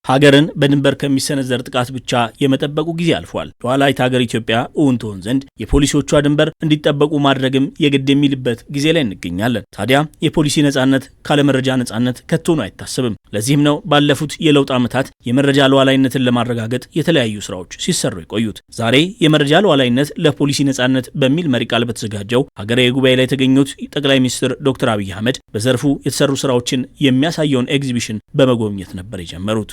ሀገርን በድንበር ከሚሰነዘር ጥቃት ብቻ የመጠበቁ ጊዜ አልፏል። ሉዓላዊት ሀገር ኢትዮጵያ እውን ትሆን ዘንድ የፖሊሲዎቿ ድንበር እንዲጠበቁ ማድረግም የግድ የሚልበት ጊዜ ላይ እንገኛለን። ታዲያ የፖሊሲ ነጻነት ካለመረጃ ነጻነት ከቶኑ አይታሰብም። ለዚህም ነው ባለፉት የለውጥ ዓመታት የመረጃ ሉዓላዊነትን ለማረጋገጥ የተለያዩ ስራዎች ሲሰሩ የቆዩት። ዛሬ የመረጃ ሉዓላዊነት ለፖሊሲ ነጻነት በሚል መሪ ቃል በተዘጋጀው ሀገራዊ ጉባኤ ላይ የተገኙት ጠቅላይ ሚኒስትር ዶክተር አብይ አህመድ በዘርፉ የተሰሩ ስራዎችን የሚያሳየውን ኤግዚቢሽን በመጎብኘት ነበር የጀመሩት።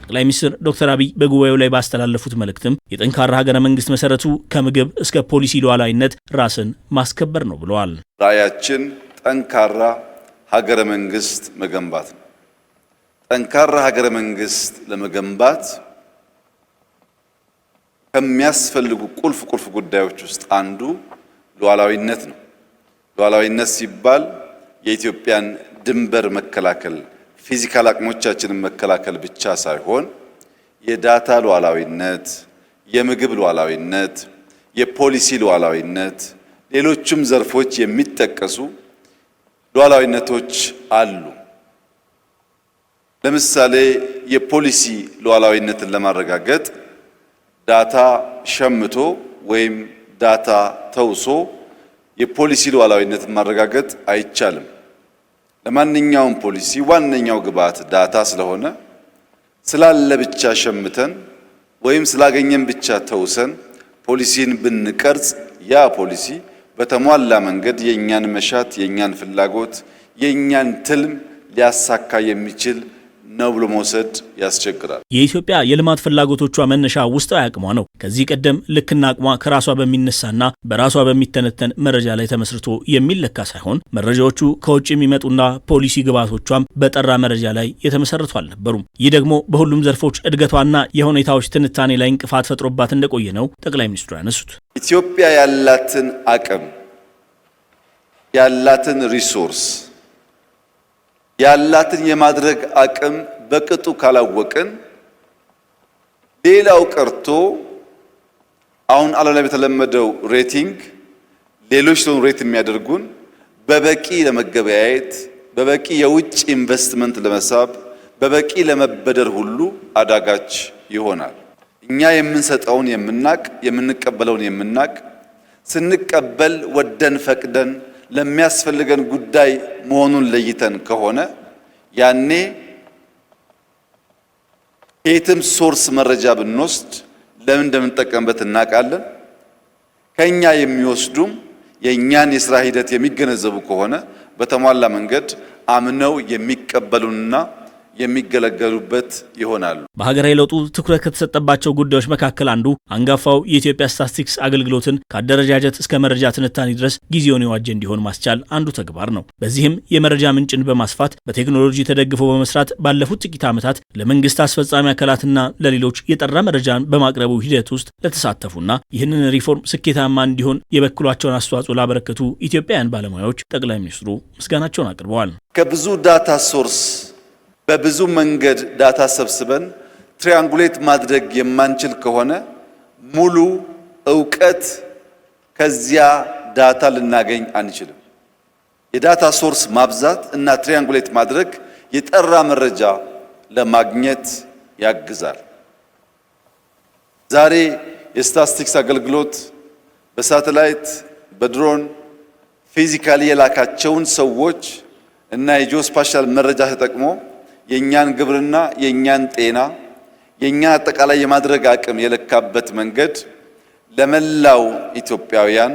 ጠቅላይ ሚኒስትር ዶክተር አብይ በጉባኤው ላይ ባስተላለፉት መልእክትም የጠንካራ ሀገረ መንግስት መሰረቱ ከምግብ እስከ ፖሊሲ ሉዓላዊነት ራስን ማስከበር ነው ብለዋል። ራዕያችን ጠንካራ ሀገረ መንግስት መገንባት ነው። ጠንካራ ሀገረ መንግስት ለመገንባት ከሚያስፈልጉ ቁልፍ ጉዳዮች ውስጥ አንዱ ሉዓላዊነት ነው። ሉዓላዊነት ሲባል የኢትዮጵያን ድንበር መከላከል ፊዚካል አቅሞቻችንን መከላከል ብቻ ሳይሆን የዳታ ሉዓላዊነት፣ የምግብ ሉዓላዊነት፣ የፖሊሲ ሉዓላዊነት፣ ሌሎችም ዘርፎች የሚጠቀሱ ሉዓላዊነቶች አሉ። ለምሳሌ የፖሊሲ ሉዓላዊነትን ለማረጋገጥ ዳታ ሸምቶ ወይም ዳታ ተውሶ የፖሊሲ ሉዓላዊነትን ማረጋገጥ አይቻልም። ለማንኛውም ፖሊሲ ዋነኛው ግብዓት ዳታ ስለሆነ ስላለ ብቻ ሸምተን ወይም ስላገኘን ብቻ ተውሰን ፖሊሲን ብንቀርጽ ያ ፖሊሲ በተሟላ መንገድ የኛን መሻት፣ የኛን ፍላጎት፣ የኛን ትልም ሊያሳካ የሚችል ነው ብሎ መውሰድ ያስቸግራል። የኢትዮጵያ የልማት ፍላጎቶቿ መነሻ ውስጣዊ አቅሟ ነው። ከዚህ ቀደም ልክና አቅሟ ከራሷ በሚነሳና በራሷ በሚተነተን መረጃ ላይ ተመስርቶ የሚለካ ሳይሆን መረጃዎቹ ከውጭ የሚመጡና ፖሊሲ ግብዓቶቿም በጠራ መረጃ ላይ የተመሰረቱ አልነበሩም። ይህ ደግሞ በሁሉም ዘርፎች እድገቷና የሁኔታዎች ትንታኔ ላይ እንቅፋት ፈጥሮባት እንደቆየ ነው ጠቅላይ ሚኒስትሩ ያነሱት። ኢትዮጵያ ያላትን አቅም፣ ያላትን ሪሶርስ፣ ያላትን የማድረግ አቅም በቅጡ ካላወቅን ሌላው ቀርቶ አሁን ዓለም ላይ በተለመደው ሬቲንግ ሌሎች ነው ሬት የሚያደርጉን በበቂ ለመገበያየት፣ በበቂ የውጭ ኢንቨስትመንት ለመሳብ፣ በበቂ ለመበደር ሁሉ አዳጋች ይሆናል። እኛ የምንሰጠውን የምናቅ፣ የምንቀበለውን የምናቅ፣ ስንቀበል ወደን ፈቅደን ለሚያስፈልገን ጉዳይ መሆኑን ለይተን ከሆነ ያኔ ከየትም ሶርስ መረጃ ብንወስድ ለምን እንደምንጠቀምበት እናውቃለን። ከኛ የሚወስዱም የኛን የሥራ ሂደት የሚገነዘቡ ከሆነ በተሟላ መንገድ አምነው የሚቀበሉንና የሚገለገሉበት ይሆናሉ። በሀገራዊ ለውጡ ትኩረት ከተሰጠባቸው ጉዳዮች መካከል አንዱ አንጋፋው የኢትዮጵያ ስታቲስቲክስ አገልግሎትን ከአደረጃጀት እስከ መረጃ ትንታኔ ድረስ ጊዜውን የዋጀ እንዲሆን ማስቻል አንዱ ተግባር ነው። በዚህም የመረጃ ምንጭን በማስፋት በቴክኖሎጂ ተደግፎ በመስራት ባለፉት ጥቂት ዓመታት ለመንግስት አስፈጻሚ አካላትና ለሌሎች የጠራ መረጃን በማቅረቡ ሂደት ውስጥ ለተሳተፉና ይህንን ሪፎርም ስኬታማ እንዲሆን የበኩላቸውን አስተዋጽኦ ላበረከቱ ኢትዮጵያውያን ባለሙያዎች ጠቅላይ ሚኒስትሩ ምስጋናቸውን አቅርበዋል። ከብዙ ዳታ ሶርስ በብዙ መንገድ ዳታ ሰብስበን ትሪያንጉሌት ማድረግ የማንችል ከሆነ ሙሉ ዕውቀት ከዚያ ዳታ ልናገኝ አንችልም። የዳታ ሶርስ ማብዛት እና ትሪያንጉሌት ማድረግ የጠራ መረጃ ለማግኘት ያግዛል። ዛሬ የስታቲስቲክስ አገልግሎት በሳተላይት በድሮን ፊዚካሊ የላካቸውን ሰዎች እና የጂኦስፓሻል መረጃ ተጠቅሞ የኛን ግብርና፣ የኛን ጤና፣ የኛን አጠቃላይ የማድረግ አቅም የለካበት መንገድ ለመላው ኢትዮጵያውያን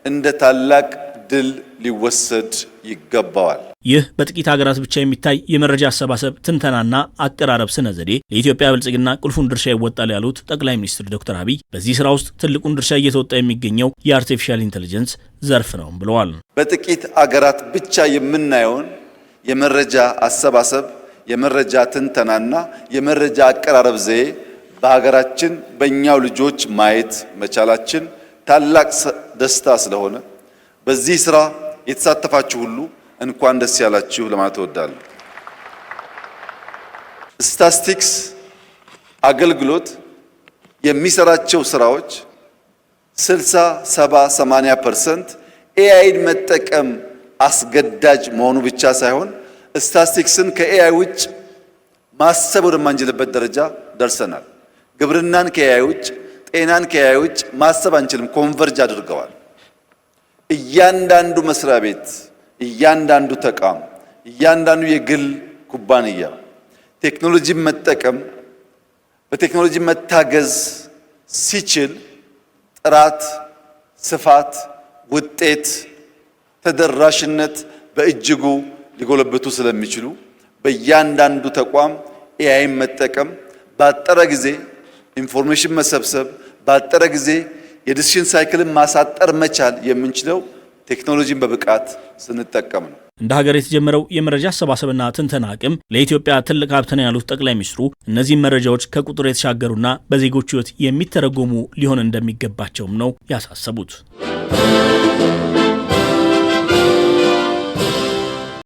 እንደ ታላቅ ድል ሊወሰድ ይገባዋል። ይህ በጥቂት ሀገራት ብቻ የሚታይ የመረጃ አሰባሰብ ትንተናና አቀራረብ ስነ ዘዴ ለኢትዮጵያ ብልጽግና ቁልፉን ድርሻ ይወጣል ያሉት ጠቅላይ ሚኒስትር ዶክተር አብይ በዚህ ስራ ውስጥ ትልቁን ድርሻ እየተወጣ የሚገኘው የአርቲፊሻል ኢንተለጀንስ ዘርፍ ነው ብለዋል። በጥቂት ሀገራት ብቻ የምናየውን የመረጃ አሰባሰብ፣ የመረጃ ትንተናና የመረጃ አቀራረብ ዘዬ በሀገራችን በእኛው ልጆች ማየት መቻላችን ታላቅ ደስታ ስለሆነ በዚህ ስራ የተሳተፋችሁ ሁሉ እንኳን ደስ ያላችሁ ለማለት እወዳለሁ። ስታቲስቲክስ አገልግሎት የሚሰራቸው ስራዎች 60፣ 70፣ 80% ኤአይን መጠቀም አስገዳጅ መሆኑ ብቻ ሳይሆን ስታቲስቲክስን ከኤአይ ውጭ ማሰብ ወደማንችልበት ደረጃ ደርሰናል። ግብርናን ከኤአይ ውጭ፣ ጤናን ከኤአይ ውጭ ማሰብ አንችልም። ኮንቨርጅ አድርገዋል። እያንዳንዱ መስሪያ ቤት፣ እያንዳንዱ ተቋም፣ እያንዳንዱ የግል ኩባንያ ቴክኖሎጂን መጠቀም፣ በቴክኖሎጂ መታገዝ ሲችል ጥራት፣ ስፋት፣ ውጤት፣ ተደራሽነት በእጅጉ ሊጎለብቱ ስለሚችሉ በእያንዳንዱ ተቋም ኤአይን መጠቀም፣ ባጠረ ጊዜ ኢንፎርሜሽን መሰብሰብ፣ ባጠረ ጊዜ የዲሲሽን ሳይክልን ማሳጠር መቻል የምንችለው ቴክኖሎጂን በብቃት ስንጠቀም ነው። እንደ ሀገር የተጀመረው የመረጃ አሰባሰብና ትንተና አቅም ለኢትዮጵያ ትልቅ ሀብት ነው ያሉት ጠቅላይ ሚኒስትሩ እነዚህም መረጃዎች ከቁጥር የተሻገሩና በዜጎች ሕይወት የሚተረጎሙ ሊሆን እንደሚገባቸውም ነው ያሳሰቡት።